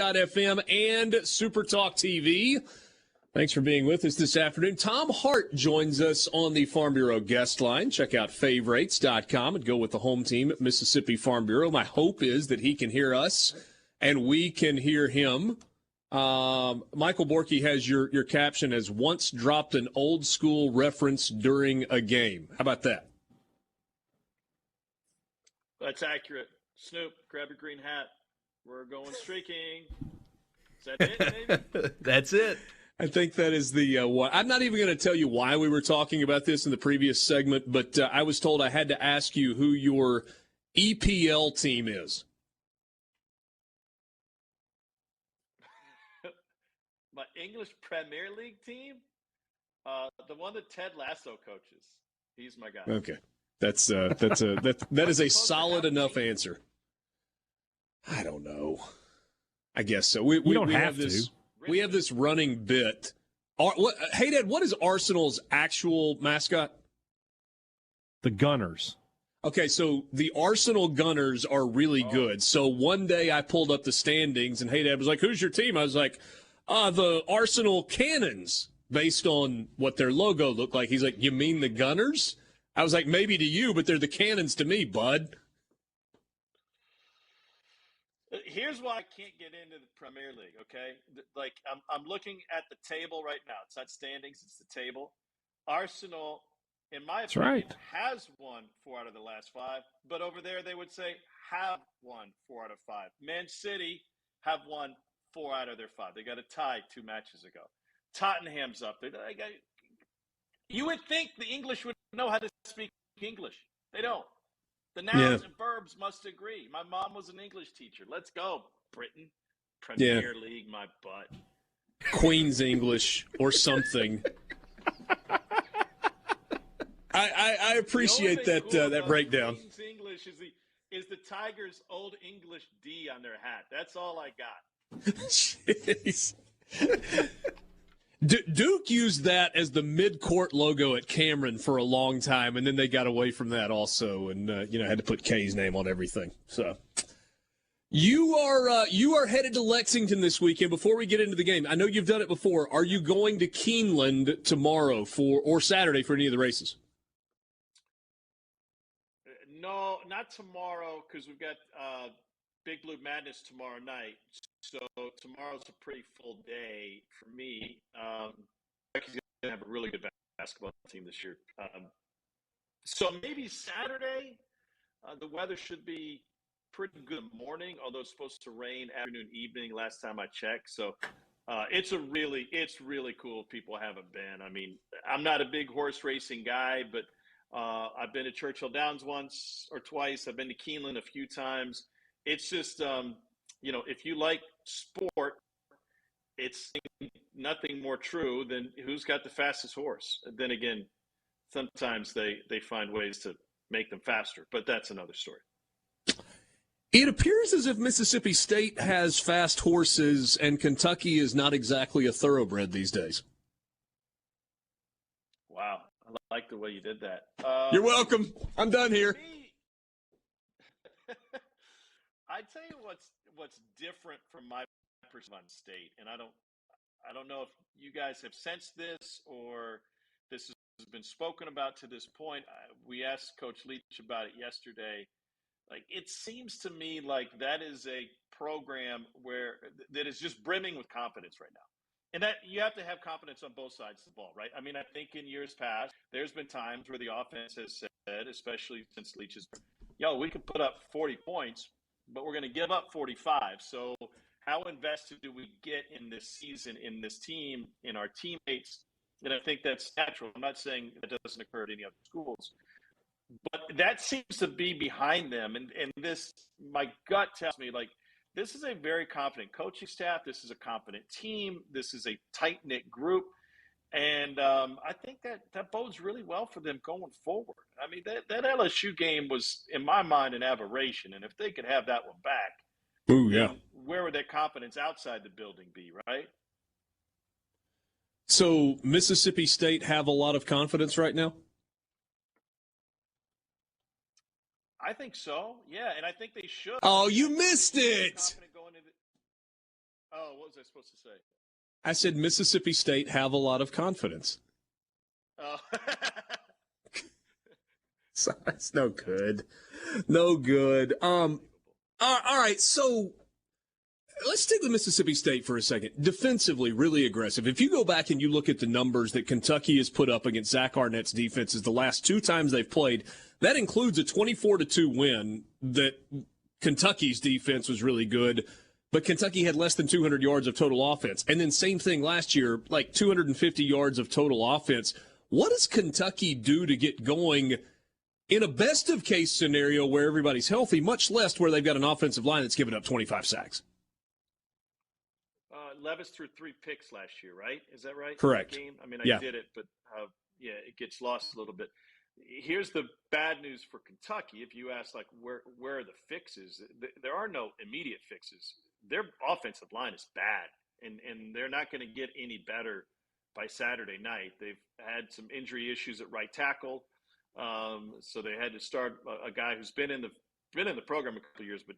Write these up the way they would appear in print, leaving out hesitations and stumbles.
FM and SuperTalk TV. Thanks for being with us this afternoon. Tom Hart joins us on the Farm Bureau guest line. Check out favorites.com and go with the home team at Mississippi Farm Bureau. My hope is that he can hear us and we can hear him. Michael Borky has your caption as once dropped an old school reference during a game. How about that? That's accurate. Snoop, grab your green hat. We're going streaking. Is that it, maybe? That's it. I think that is the one. I'm not even going to tell you why we were talking about this in the previous segment, but I was told I had to ask you who your EPL team is. My English Premier League team? The one that Ted Lasso coaches. He's my guy. Okay. That is a solid enough answer. I don't know. I guess so. We don't have this. We have this running bit. Hey, Dad, what is Arsenal's actual mascot? The Gunners. Okay, so the Arsenal Gunners are really good. So one day I pulled up the standings, and Hey Dad was like, "Who's your team?" I was like, "The Arsenal Cannons," based on what their logo looked like. He's like, "You mean the Gunners?" I was like, "Maybe to you, but they're the Cannons to me, bud." Here's why I can't get into the Premier League, okay? Like, I'm looking at the table right now. It's not standings, it's the table. Arsenal, in my opinion, has won 4 out of the last 5. But over there, they would say have won 4 out of 5. Man City have won 4 out of their 5. They got a tie 2 matches ago. Tottenham's up there. You would think the English would know how to speak English. They don't. The nouns and verbs must agree. My mom was an English teacher. Let's go, Britain. Premier League, my butt. Queen's English or something. I appreciate that breakdown. Queen's English is the Tigers' old English D on their hat. That's all I got. Jeez. Duke used that as the mid-court logo at Cameron for a long time, and then they got away from that also, and had to put K's name on everything. So you are headed to Lexington this weekend. Before we get into the game, I know you've done it before. Are you going to Keeneland tomorrow or Saturday for any of the races? No, not tomorrow because we've got Big Blue Madness tomorrow night. So tomorrow's a pretty full day for me. He's going to have a really good basketball team this year. So maybe Saturday. The weather should be pretty good morning, although it's supposed to rain afternoon, evening last time I checked. So it's really cool if people haven't been. I mean, I'm not a big horse racing guy, but I've been to Churchill Downs once or twice. I've been to Keeneland a few times. It's just if you like sport, it's nothing more true than who's got the fastest horse. Then again, sometimes they find ways to make them faster, but that's another story. It appears as if Mississippi State has fast horses and Kentucky is not exactly a thoroughbred these days. Wow. I like the way you did that. You're welcome. I'm done here. I tell you what's different from my perspective on state, and I don't know if you guys have sensed this or this has been spoken about to this point. We asked Coach Leach about it yesterday. Like, it seems to me like that is a program that is just brimming with confidence right now. And that you have to have confidence on both sides of the ball, right? I mean, I think in years past, there's been times where the offense has said, especially since Leach is, we could put up 40 points, but we're going to give up 45. So how invested do we get in this season, in this team, in our teammates? And I think that's natural. I'm not saying that doesn't occur at any other schools. But that seems to be behind them. And this, my gut tells me, like, this is a very confident coaching staff. This is a confident team. This is a tight-knit group. And I think that bodes really well for them going forward. I mean, that LSU game was, in my mind, an aberration. And if they could have that one back, where would that confidence outside the building be, right? So Mississippi State have a lot of confidence right now? I think so, yeah, and I think they should. Oh, you missed it! Oh, what was I supposed to say? I said Mississippi State have a lot of confidence. Oh. So it's no good. No good. All right, so let's take the Mississippi State for a second. Defensively, really aggressive. If you go back and you look at the numbers that Kentucky has put up against Zach Arnett's defenses the last two times they've played, that includes a 24-2 win that Kentucky's defense was really good, but Kentucky had less than 200 yards of total offense. And then same thing last year, like 250 yards of total offense. What does Kentucky do to get going in a best-of-case scenario where everybody's healthy, much less where they've got an offensive line that's given up 25 sacks? Levis threw 3 picks last year, right? Is that right? Correct. Game? I mean, I Yeah. did it, but it gets lost a little bit. Here's the bad news for Kentucky. If you ask, like, where are the fixes? There are no immediate fixes. Their offensive line is bad, and they're not going to get any better by Saturday night. They've had some injury issues at right tackle, so they had to start a guy who's been in the program a couple of years, but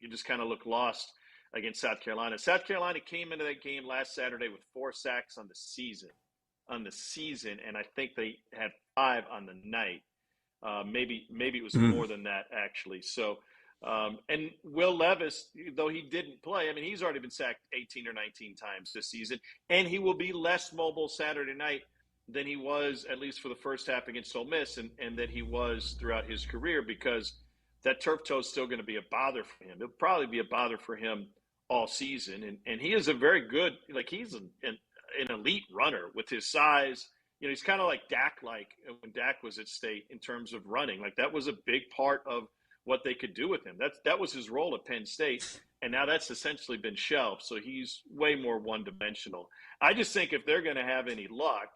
you just kind of look lost against South Carolina. South Carolina came into that game last Saturday with 4 sacks on the season, and I think they had 5 on the night. Maybe it was more than that, actually. So, and Will Levis, though he didn't play, I mean, he's already been sacked 18 or 19 times this season, and he will be less mobile Saturday night than he was, at least for the first half against Ole Miss, and that he was throughout his career, because that turf toe is still going to be a bother for him. It'll probably be a bother for him all season. And he is a very good, like, he's an elite runner with his size. You know, he's kind of like Dak, like when Dak was at State in terms of running. Like, that was a big part of what they could do with him. That was his role at Penn State, and now that's essentially been shelved. So he's way more one-dimensional. I just think if they're going to have any luck,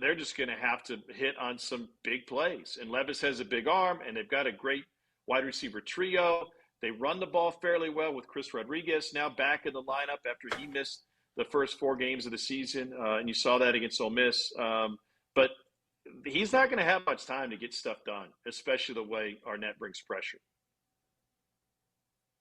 they're just going to have to hit on some big plays. And Levis has a big arm, and they've got a great wide receiver trio. They run the ball fairly well with Chris Rodriguez now back in the lineup after he missed the first 4 games of the season, and you saw that against Ole Miss. But he's not going to have much time to get stuff done, especially the way Arnett brings pressure.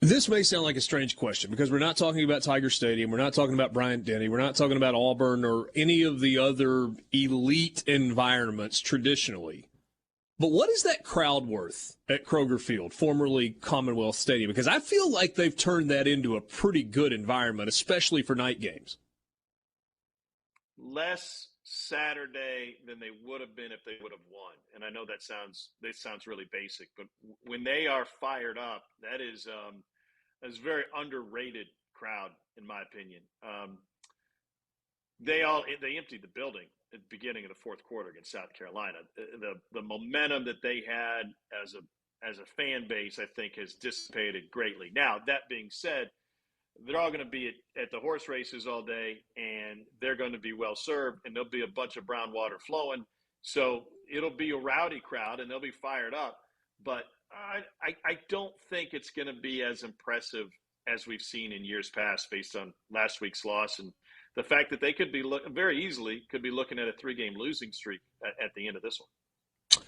This may sound like a strange question because we're not talking about Tiger Stadium. We're not talking about Bryant-Denny. We're not talking about Auburn or any of the other elite environments traditionally. But what is that crowd worth at Kroger Field, formerly Commonwealth Stadium? Because I feel like they've turned that into a pretty good environment, especially for night games. Less Saturday than they would have been if they would have won. And I know that sounds really basic, but when they are fired up, that is a very underrated crowd, in my opinion. They emptied the building at the beginning of the fourth quarter against South Carolina. The momentum that they had as a fan base, I think, has dissipated greatly. Now, that being said, they're all going to be at the horse races all day, and they're going to be well served, and there'll be a bunch of brown water flowing. So it'll be a rowdy crowd, and they'll be fired up. But I don't think it's going to be as impressive as we've seen in years past based on last week's loss and the fact that they could be very easily looking at a 3-game losing streak at the end of this one.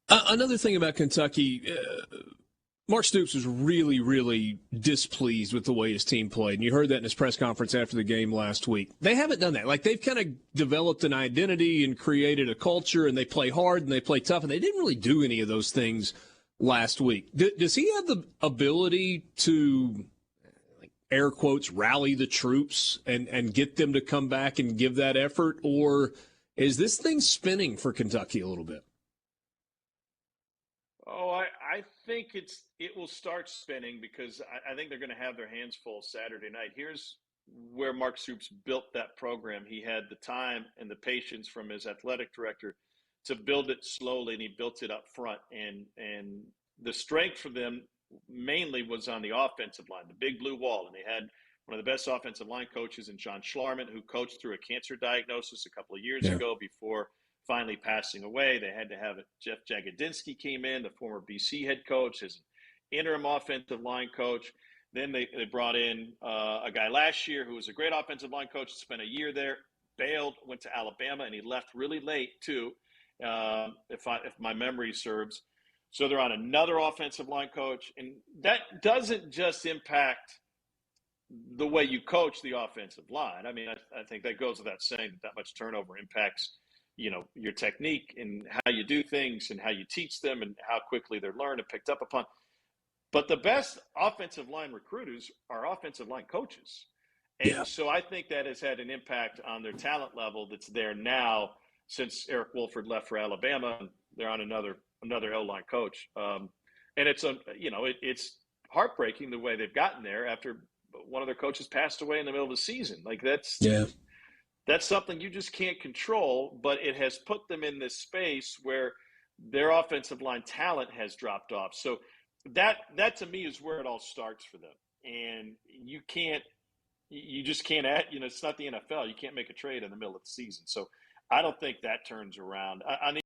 Another thing about Kentucky, Mark Stoops was really, really displeased with the way his team played. And you heard that in his press conference after the game last week. They haven't done that. Like, they've kind of developed an identity and created a culture, and they play hard and they play tough, and they didn't really do any of those things last week. Does he have the ability to, air quotes, rally the troops and get them to come back and give that effort? Or is this thing spinning for Kentucky a little bit? Oh, I think it will start spinning because I think they're going to have their hands full Saturday night. Here's where Mark Stoops built that program. He had the time and the patience from his athletic director to build it slowly, and he built it up front. And the strength for them mainly was on the offensive line, the big blue wall. And they had one of the best offensive line coaches in John Schlarman, who coached through a cancer diagnosis a couple of years ago before finally passing away. They had to have it. Jeff Jagodinsky came in, the former BC head coach, as an interim offensive line coach. Then they brought in a guy last year who was a great offensive line coach, spent a year there, bailed, went to Alabama, and he left really late too, if my memory serves. So they're on another offensive line coach, and that doesn't just impact the way you coach the offensive line. I mean, I think that goes without saying that much turnover impacts, your technique and how you do things and how you teach them and how quickly they're learned and picked up upon. But the best offensive line recruiters are offensive line coaches. Yeah. And so I think that has had an impact on their talent level that's there now since Eric Wolford left for Alabama. And they're on another O-line coach. And it's it's heartbreaking the way they've gotten there after one of their coaches passed away in the middle of the season. Like that's something you just can't control, but it has put them in this space where their offensive line talent has dropped off. So that to me is where it all starts for them. And you just can't it's not the NFL. You can't make a trade in the middle of the season. So I don't think that turns around. On the